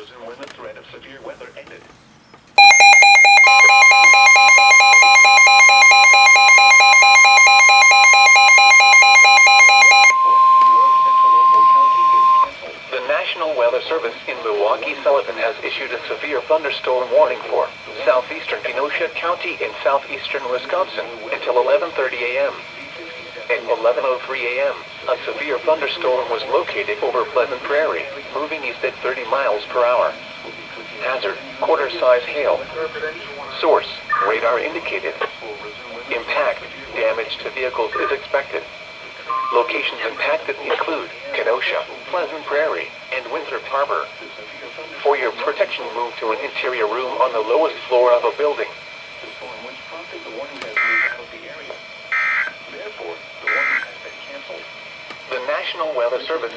resume when the threat of severe weather ended. The National Weather Service in Milwaukee-Sullivan has issued a severe thunderstorm warning for southeastern Kenosha County in southeastern Wisconsin until 11:30 a.m. At 11:03 a.m., a severe thunderstorm was located over Pleasant Prairie, moving east at 30 miles per hour. Hazard, quarter-size hail. Source, radar indicated. Impact, damage to vehicles is expected. Locations impacted include Kenosha, Pleasant Prairie, and Winthrop Harbor. For your protection, move to an interior room on the lowest floor of a building. The National Weather Service